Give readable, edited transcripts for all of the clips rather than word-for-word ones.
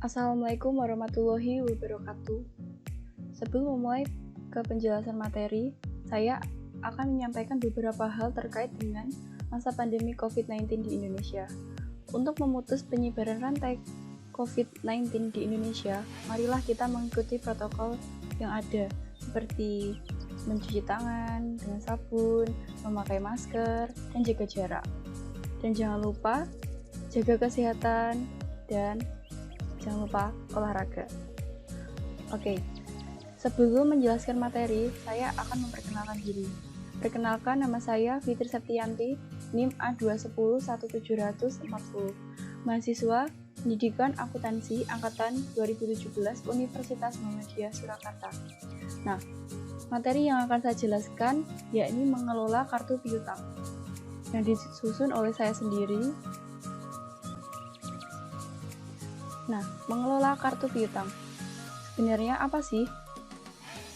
Assalamualaikum warahmatullahi wabarakatuh. Sebelum memulai ke penjelasan materi, saya akan menyampaikan beberapa hal terkait dengan masa pandemi COVID-19 di Indonesia. Untuk memutus penyebaran rantai COVID-19 di Indonesia, marilah kita mengikuti protokol yang ada, seperti mencuci tangan dengan sabun, memakai masker, dan jaga jarak. Dan jangan lupa jaga kesehatan dan jangan lupa olahraga. Oke, sebelum menjelaskan materi, saya akan memperkenalkan diri. Perkenalkan, nama saya Fitri Septianti, NIM A21017040, mahasiswa Pendidikan Akuntansi Angkatan 2017 Universitas Muhammadiyah Surakarta. Nah, materi yang akan saya jelaskan yakni mengelola kartu piutang, yang disusun oleh saya sendiri. Nah, mengelola kartu piutang. Sebenarnya apa sih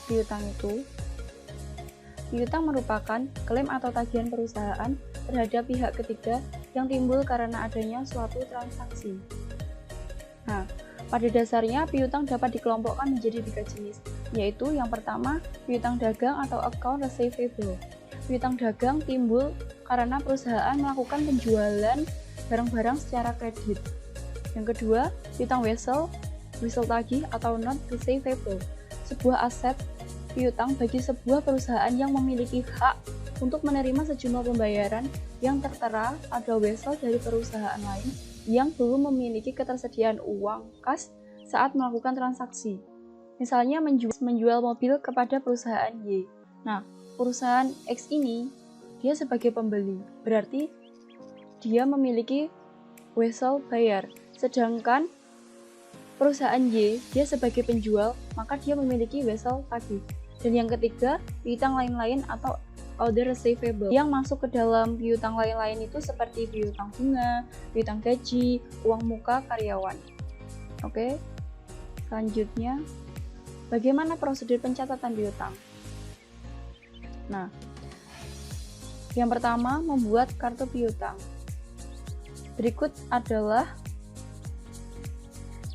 piutang itu? Piutang merupakan klaim atau tagihan perusahaan terhadap pihak ketiga yang timbul karena adanya suatu transaksi. Nah, pada dasarnya piutang dapat dikelompokkan menjadi 3 jenis, yaitu yang pertama, piutang dagang atau account receivable. Piutang dagang timbul karena perusahaan melakukan penjualan barang-barang secara kredit. Yang kedua, piutang wesel tagih atau not receivable, sebuah aset piutang bagi sebuah perusahaan yang memiliki hak untuk menerima sejumlah pembayaran yang tertera pada wesel dari perusahaan lain yang belum memiliki ketersediaan uang kas saat melakukan transaksi. Misalnya menjual mobil kepada perusahaan Y. Nah, perusahaan X ini dia sebagai pembeli, berarti dia memiliki wesel bayar. Sedangkan perusahaan Y, dia sebagai penjual, maka dia memiliki wesel tagih. Dan yang ketiga, piutang lain-lain atau other receivable. Yang masuk ke dalam piutang lain-lain itu seperti piutang bunga, piutang gaji, uang muka karyawan. Oke, selanjutnya, bagaimana prosedur pencatatan piutang? Nah, yang pertama, membuat kartu piutang. Berikut adalah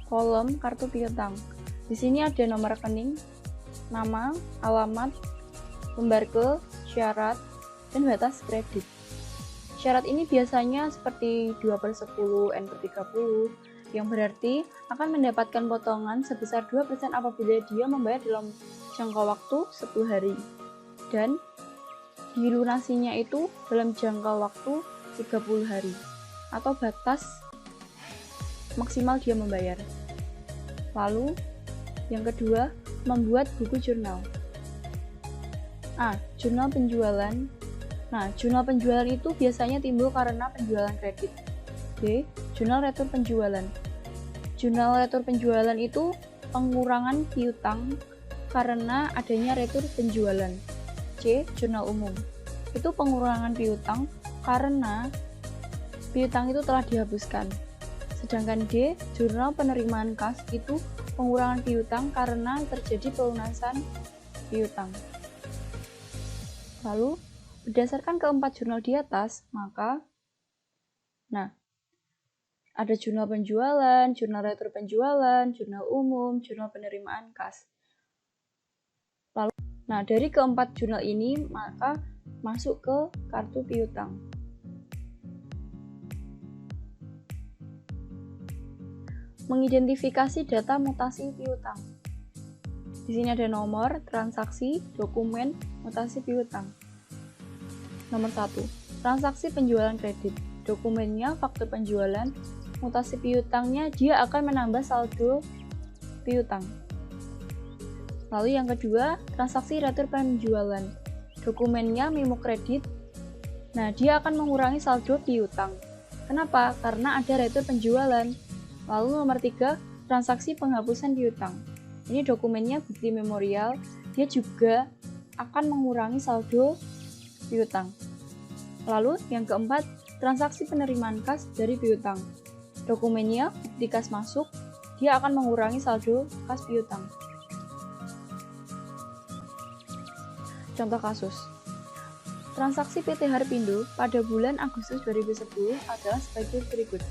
kolom kartu piutang. Di sini ada nomor rekening, nama, alamat, embargo, syarat, dan batas kredit. Syarat ini biasanya seperti 2/10, N/30, yang berarti akan mendapatkan potongan sebesar 2% apabila dia membayar dalam jangka waktu 10 hari. Dan dilunasinya itu dalam jangka waktu 30 hari, atau batas maksimal dia membayar. Lalu, yang kedua, membuat buku jurnal. A. Jurnal penjualan. Nah, jurnal penjualan itu biasanya timbul karena penjualan kredit. B. Jurnal retur penjualan. Jurnal retur penjualan itu pengurangan piutang karena adanya retur penjualan. C. Jurnal umum. Itu pengurangan piutang karena piutang itu telah dihapuskan. Sedangkan D, jurnal penerimaan kas, itu pengurangan piutang karena terjadi pelunasan piutang. Lalu, berdasarkan keempat jurnal di atas, maka ada jurnal penjualan, jurnal retur penjualan, jurnal umum, jurnal penerimaan kas. Lalu, dari keempat jurnal ini, maka masuk ke kartu piutang. Mengidentifikasi data mutasi piutang. Di sini ada nomor, transaksi, dokumen, mutasi piutang. Nomor 1, transaksi penjualan kredit. Dokumennya faktur penjualan, mutasi piutangnya dia akan menambah saldo piutang. Lalu yang kedua, transaksi retur penjualan. Dokumennya memo kredit. Nah, dia akan mengurangi saldo piutang. Kenapa? Karena ada retur penjualan. Lalu nomor 3, transaksi penghapusan piutang. Ini dokumennya bukti memorial, dia juga akan mengurangi saldo piutang. Lalu yang keempat, transaksi penerimaan kas dari piutang. Dokumennya bukti kas masuk, dia akan mengurangi saldo kas piutang. Contoh kasus. Transaksi PT Harpindo pada bulan Agustus 2010 adalah sebagai berikut.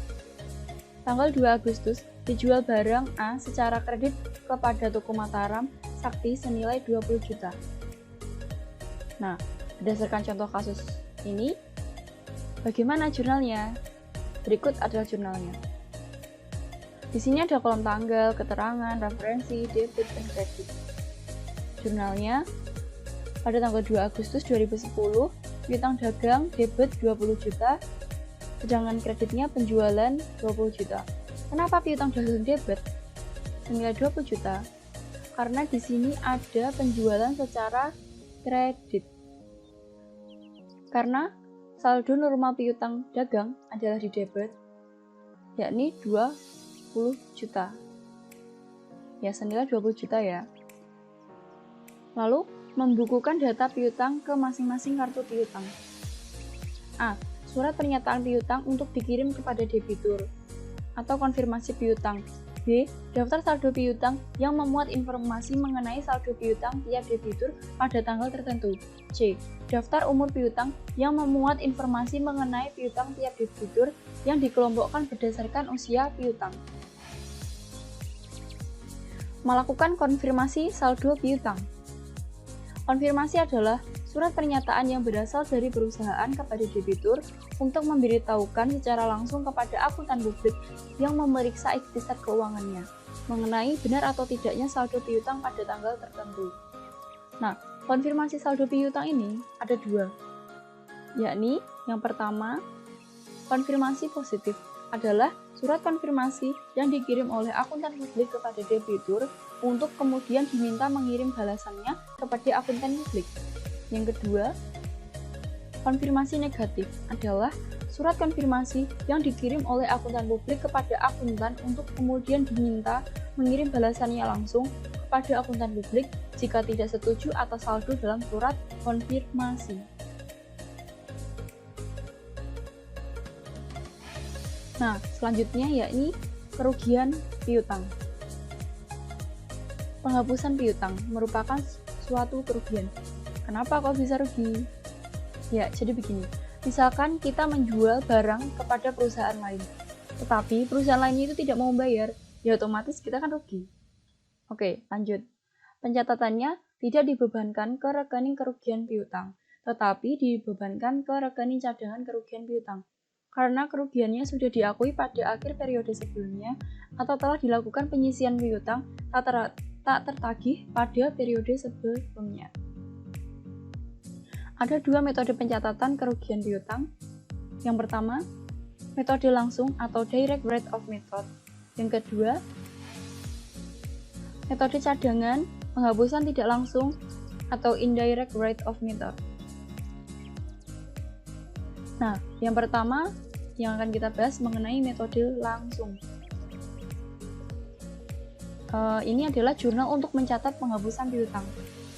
Tanggal 2 Agustus, dijual barang A secara kredit kepada toko Mataram Sakti senilai 20 juta. Nah, berdasarkan contoh kasus ini, bagaimana jurnalnya? Berikut adalah jurnalnya. Di sini ada kolom tanggal, keterangan, referensi, debit, dan kredit. Jurnalnya, pada tanggal 2 Agustus 2010, piutang dagang debit 20 juta, sedangkan kreditnya penjualan 20 juta. Kenapa piutang dagang debit senilai 20 juta? Karena di sini ada penjualan secara kredit. Karena saldo normal piutang dagang adalah di debit, yakni 20 juta. Ya, senilai 20 juta ya. Lalu, membukukan data piutang ke masing-masing kartu piutang. A. Surat pernyataan piutang untuk dikirim kepada debitur atau konfirmasi piutang. B. Daftar saldo piutang yang memuat informasi mengenai saldo piutang tiap debitur pada tanggal tertentu. C. Daftar umur piutang yang memuat informasi mengenai piutang tiap debitur yang dikelompokkan berdasarkan usia piutang. Melakukan konfirmasi saldo piutang. Konfirmasi adalah surat pernyataan yang berasal dari perusahaan kepada debitur untuk memberitahukan secara langsung kepada akuntan publik yang memeriksa ikhtisar keuangannya mengenai benar atau tidaknya saldo piutang pada tanggal tertentu. Nah, konfirmasi saldo piutang ini ada dua, yakni yang pertama, konfirmasi positif adalah surat konfirmasi yang dikirim oleh akuntan publik kepada debitur untuk kemudian diminta mengirim balasannya kepada akuntan publik. Yang kedua, konfirmasi negatif adalah surat konfirmasi yang dikirim oleh akuntan publik kepada akuntan untuk kemudian diminta mengirim balasannya langsung kepada akuntan publik jika tidak setuju atas saldo dalam surat konfirmasi. Nah, selanjutnya yakni kerugian piutang. Penghapusan piutang merupakan suatu kerugian. Kenapa kok bisa rugi? Ya, jadi begini. Misalkan kita menjual barang kepada perusahaan lain, tetapi perusahaan lainnya itu tidak mau membayar, ya otomatis kita kan rugi. Oke, lanjut. Pencatatannya tidak dibebankan ke rekening kerugian piutang, tetapi dibebankan ke rekening cadangan kerugian piutang. Karena kerugiannya sudah diakui pada akhir periode sebelumnya atau telah dilakukan penyisian piutang tak tertagih pada periode sebelumnya. Ada dua metode pencatatan kerugian piutang. Yang pertama, metode langsung atau direct write-off method. Yang kedua, metode cadangan penghapusan tidak langsung atau indirect write-off method. Nah, yang pertama yang akan kita bahas mengenai metode langsung. Ini adalah jurnal untuk mencatat penghapusan piutang.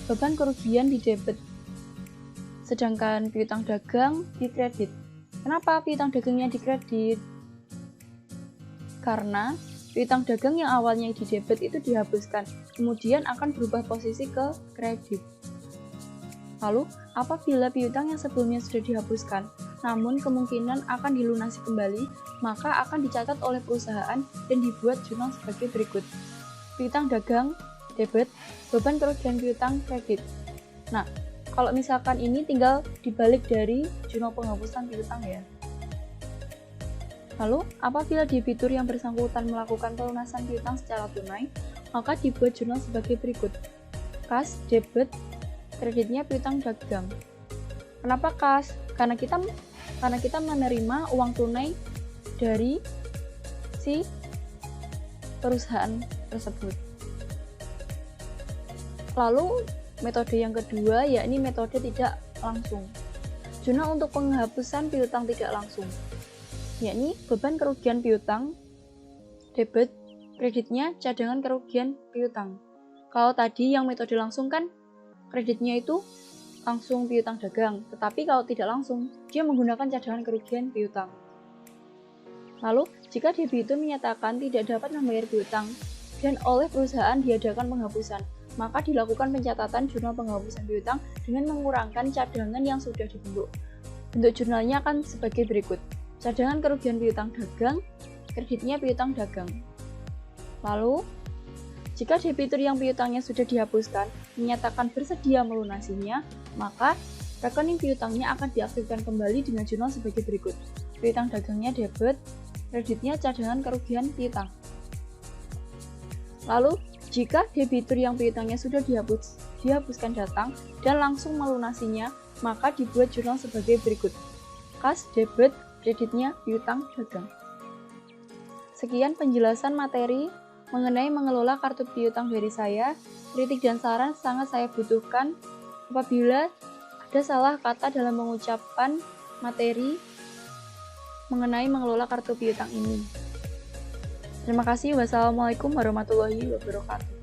Beban kerugian di debit, sedangkan piutang dagang di kredit. Kenapa piutang dagangnya di kredit? Karena piutang dagang yang awalnya di debit itu dihapuskan, kemudian akan berubah posisi ke kredit. Lalu, apabila piutang yang sebelumnya sudah dihapuskan, namun kemungkinan akan dilunasi kembali, maka akan dicatat oleh perusahaan dan dibuat jurnal sebagai berikut. Piutang dagang, debit, beban kerugian piutang, kredit. Nah, kalau misalkan ini tinggal dibalik dari jurnal penghapusan piutang ya. Lalu, apabila debitur yang bersangkutan melakukan pelunasan piutang secara tunai, maka dibuat jurnal sebagai berikut. Kas, debit, kreditnya piutang dagang. Kenapa kas? Karena kita menerima uang tunai dari si perusahaan tersebut. Lalu metode yang kedua yakni metode tidak langsung. Jurnal untuk penghapusan piutang tidak langsung, yakni beban kerugian piutang, debit, kreditnya cadangan kerugian piutang. Kalau tadi yang metode langsung kan kreditnya itu langsung piutang dagang, tetapi kalau tidak langsung, dia menggunakan cadangan kerugian piutang. Lalu, jika debitur menyatakan tidak dapat membayar piutang dan oleh perusahaan diadakan penghapusan, maka dilakukan pencatatan jurnal penghapusan piutang dengan mengurangkan cadangan yang sudah dibentuk. Bentuk jurnalnya akan sebagai berikut. Cadangan kerugian piutang dagang, kreditnya piutang dagang. Lalu, jika debitur yang piutangnya sudah dihapuskan menyatakan bersedia melunasinya, maka rekening piutangnya akan diaktifkan kembali dengan jurnal sebagai berikut. Piutang dagangnya debit, kreditnya cadangan kerugian piutang. Lalu, jika debitur yang piutangnya sudah dihapuskan datang dan langsung melunasinya, maka dibuat jurnal sebagai berikut. Kas debit, kreditnya piutang dagang. Sekian penjelasan materi mengenai mengelola kartu piutang dari saya. Kritik dan saran sangat saya butuhkan apabila ada salah kata dalam mengucapkan materi mengenai mengelola kartu piutang ini. Terima kasih. Wassalamualaikum warahmatullahi wabarakatuh.